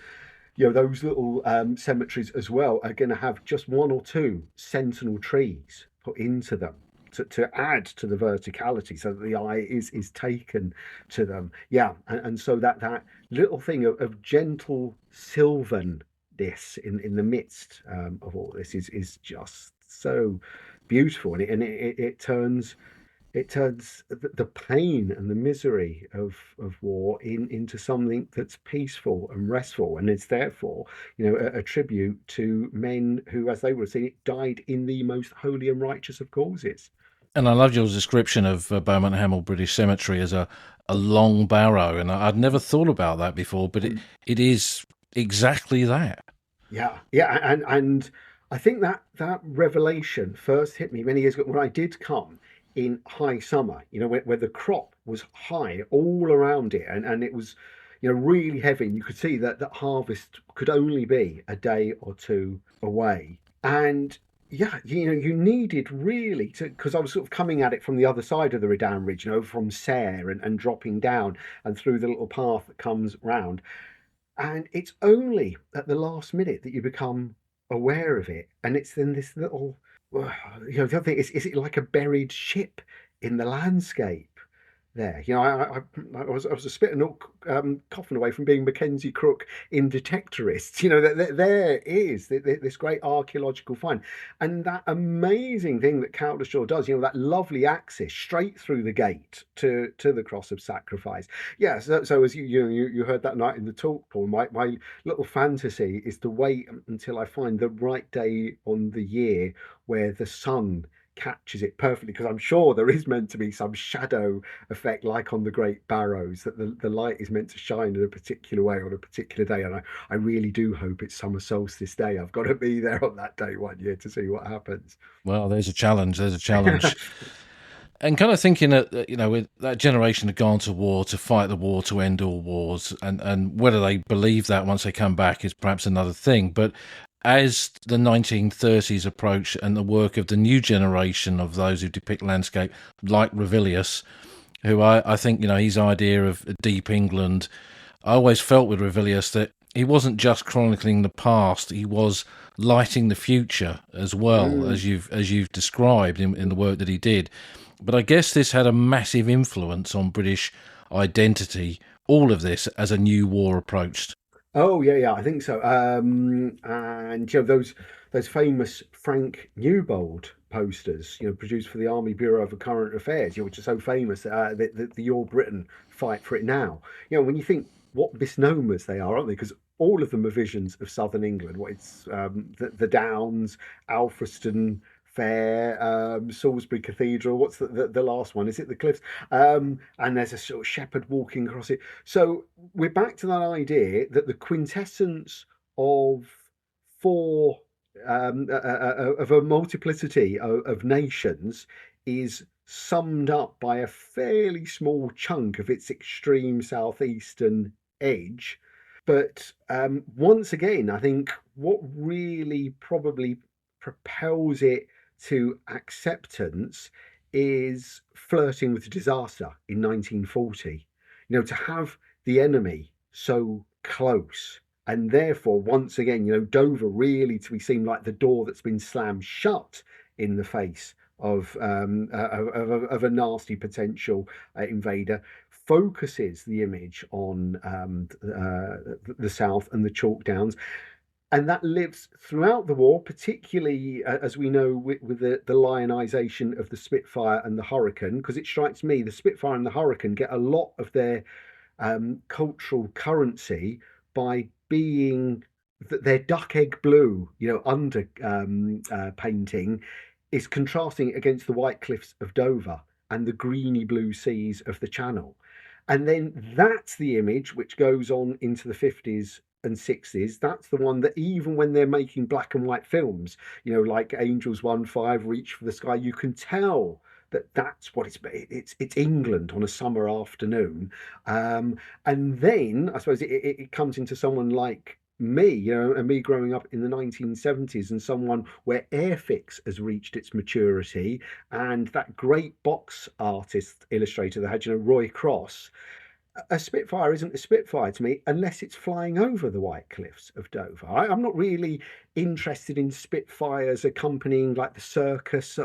Speaker 2: those little cemeteries as well are going to have just one or two sentinel trees put into them to add to the verticality, so that the eye is taken to them. Yeah, and so that little thing of gentle sylvan-ness in the midst of all this is just so beautiful, and it turns the pain and the misery of war into something that's peaceful and restful, and it's therefore, a tribute to men who, as they would say, died in the most holy and righteous of causes.
Speaker 1: And I loved your description of Beaumont Hamel British Cemetery as a long barrow, and I'd never thought about that before, but it is exactly that.
Speaker 2: Yeah, yeah, and I think that revelation first hit me many years ago when I did come in high summer. Where the crop was high all around it, and it was, really heavy. And you could see that harvest could only be a day or two away, and yeah, you needed really to, because I was sort of coming at it from the other side of the Redan Ridge, from Sayre and dropping down and through the little path that comes round. And it's only at the last minute that you become aware of it. And it's then this little, the other thing is it like a buried ship in the landscape? there. I was a spit and coffin away from being Mackenzie Crook in Detectorists. There is this great archaeological find, and that amazing thing that Cowdershaw does. That lovely axis straight through the gate to the Cross of Sacrifice. Yeah. So as you heard that night in the talk, Paul, my little fantasy is to wait until I find the right day on the year where the sun catches it perfectly, because I'm sure there is meant to be some shadow effect like on the Great Barrows, that the light is meant to shine in a particular way on a particular day. And I really do hope it's summer solstice day. I've got to be there on that day one year to see what happens.
Speaker 1: Well, there's a challenge. There's a challenge. And kind of thinking that, with that generation had gone to war to fight the war to end all wars, and whether they believe that once they come back is perhaps another thing. But as the 1930s approach and the work of the new generation of those who depict landscape, like Revilius, who I think, his idea of deep England, I always felt with Revilius that he wasn't just chronicling the past, he was lighting the future as well, as you've described in the work that he did. But I guess this had a massive influence on British identity, all of this as a new war approached.
Speaker 2: Oh yeah, I think so. And those famous Frank Newbold posters, produced for the Army Bureau of Current Affairs, which are so famous, the Your Britain, fight for it now. When you think what misnomers they are, aren't they? Because all of them are visions of southern England. What it's the Downs, Alfriston Fair, Salisbury Cathedral. What's the last one? Is it the Cliffs? And there's a sort of shepherd walking across it. So we're back to that idea that the quintessence of four of a multiplicity of nations is summed up by a fairly small chunk of its extreme southeastern edge. But once again, I think what really probably propels it to acceptance is flirting with disaster in 1940. To have the enemy so close, and therefore, once again, Dover really to be seen like the door that's been slammed shut in the face of a nasty potential invader, focuses the image on the South and the Chalk Downs. And that lives throughout the war, particularly as we know with the lionisation of the Spitfire and the Hurricane, because it strikes me the Spitfire and the Hurricane get a lot of their cultural currency by being their duck egg blue, under painting is contrasting against the white cliffs of Dover and the greeny blue seas of the Channel. And then that's the image which goes on into the 50s and 60s. That's the one that even when they're making black and white films, like Angels 1-5, Reach for the Sky, you can tell that that's what it's England on a summer afternoon. And then I suppose it comes into someone like me, and me growing up in the 1970s, and someone where Airfix has reached its maturity, and that great box artist illustrator that had, Roy Cross. A Spitfire isn't a Spitfire to me unless it's flying over the White Cliffs of Dover. I'm not really interested in Spitfires accompanying like the circus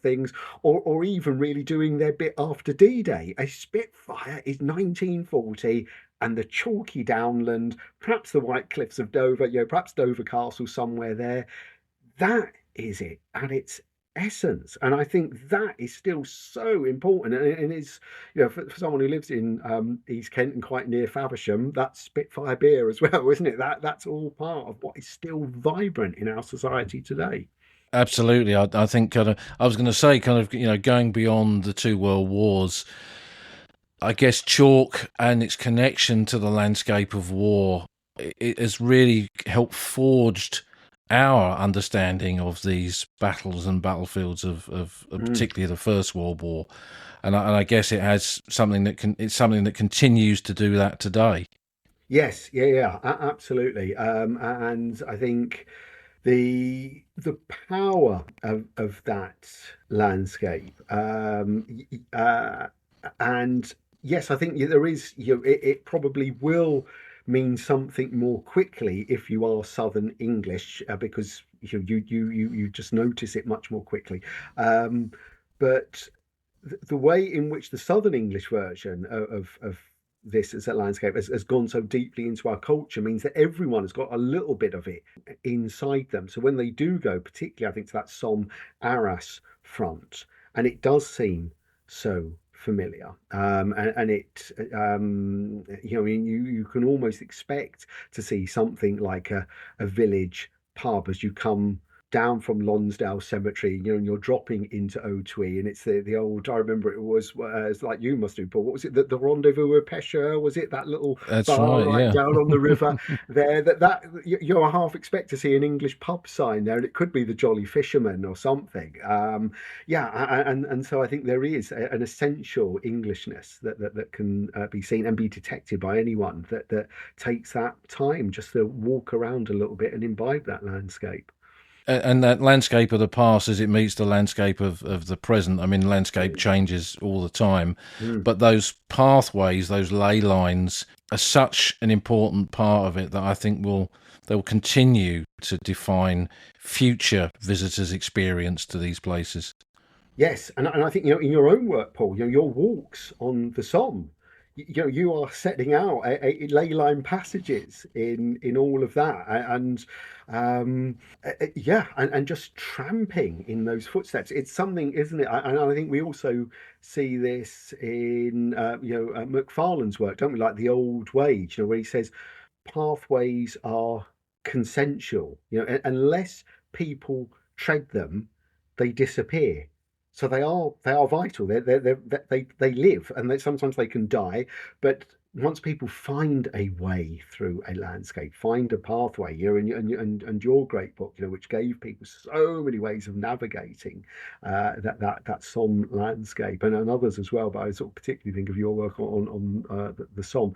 Speaker 2: things, or even really doing their bit after D-Day. A Spitfire is 1940 and the chalky downland, perhaps the White Cliffs of Dover, perhaps Dover Castle somewhere there. That is it at its essence, and I think that is still so important, and it's for someone who lives in East Kent and quite near Faversham, that's Spitfire beer as well, isn't it? That's all part of what is still vibrant in our society today.
Speaker 1: Absolutely. I think I was going to say going beyond the two world wars, I guess chalk and its connection to the landscape of war, it has really helped forged our understanding of these battles and battlefields of particularly the First World War, and I guess it has something it's something that continues to do that today.
Speaker 2: Yes, yeah, absolutely, and I think the power of that landscape, and yes, I think there is. It probably will mean something more quickly if you are Southern English, because you just notice it much more quickly. But the way in which the Southern English version of this as a landscape has gone so deeply into our culture means that everyone has got a little bit of it inside them. So when they do go, particularly I think to that Somme Arras front, and it does seem so familiar, and it I mean, you can almost expect to see something like a village pub as you come down from Lonsdale Cemetery, and you're dropping into Otway, and it's the old. I remember it was it's like you must do, Paul. What was it? The Rendezvous with Pêcheur? Was it that little
Speaker 1: That's
Speaker 2: bar
Speaker 1: right,
Speaker 2: right
Speaker 1: yeah.
Speaker 2: down on the river there? That you half expect to see an English pub sign there, and it could be the Jolly Fisherman or something. And so I think there is an essential Englishness that can be seen and be detected by anyone that takes that time just to walk around a little bit and imbibe that landscape.
Speaker 1: And that landscape of the past as it meets the landscape of the present. I mean, landscape changes all the time,
Speaker 2: Mm.
Speaker 1: but those pathways, those ley lines, are such an important part of it that I think they'll continue to define future visitors' experience to these places.
Speaker 2: Yes, and I think in your own work, Paul, your walks on the Somme, you are setting out ley line passages in all of that, and yeah, and just tramping in those footsteps. It's something, isn't it? And I think we also see this in Macfarlane's work, don't we? Like the Old Wage, where he says pathways are consensual. Unless people tread them, they disappear. So they are vital. They live, and sometimes they can die. But once people find a way through a landscape, find a pathway, and your great book, which gave people so many ways of navigating that Somme landscape, and others as well. But I sort of particularly think of your work on the Somme.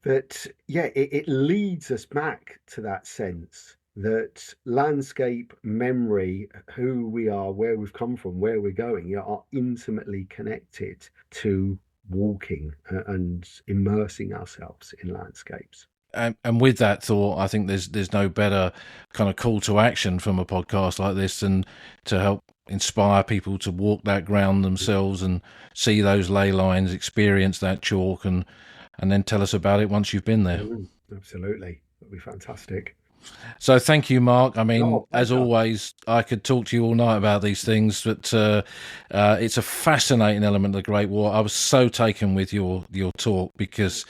Speaker 2: That yeah, it leads us back to that sense that landscape, memory, who we are, where we've come from, where we're going, are intimately connected to walking and immersing ourselves in landscapes.
Speaker 1: And with that thought, I think there's no better kind of call to action from a podcast like this than to help inspire people to walk that ground themselves and see those ley lines, experience that chalk, and then tell us about it once you've been there.
Speaker 2: Absolutely, that'd be fantastic.
Speaker 1: So thank you, Mark. I mean, as
Speaker 2: Pleasure.
Speaker 1: always, I could talk to you all night about these things, but it's a fascinating element of the Great War. I was so taken with your talk because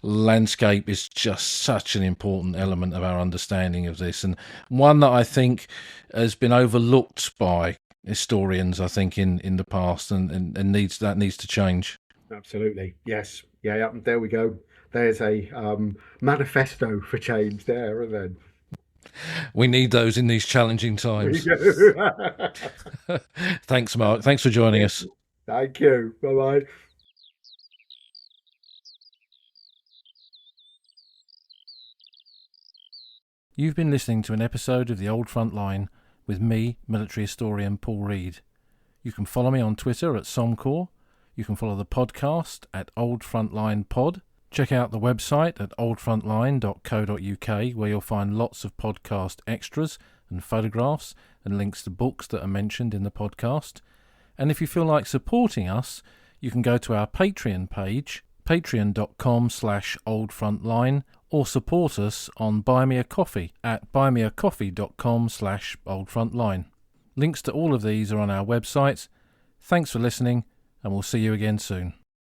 Speaker 1: landscape is just such an important element of our understanding of this, and one that I think has been overlooked by historians, I think, in the past, and needs to change.
Speaker 2: Absolutely. Yes. Yeah. There we go. There's a manifesto for change there, and then
Speaker 1: We need those in these challenging times. Thanks, Mark. Thanks for joining us.
Speaker 2: Thank you. Bye bye.
Speaker 1: You've been listening to an episode of The Old Front Line with me, military historian Paul Reed. You can follow me on Twitter at Somcorps. You can follow the podcast at Old Frontline Pod. Check out the website at oldfrontline.co.uk, where you'll find lots of podcast extras and photographs and links to books that are mentioned in the podcast. And if you feel like supporting us, you can go to our Patreon page, patreon.com/oldfrontline, or support us on Buy Me a Coffee at buymeacoffee.com/oldfrontline. Links to all of these are on our website. Thanks for listening, and we'll see you again soon.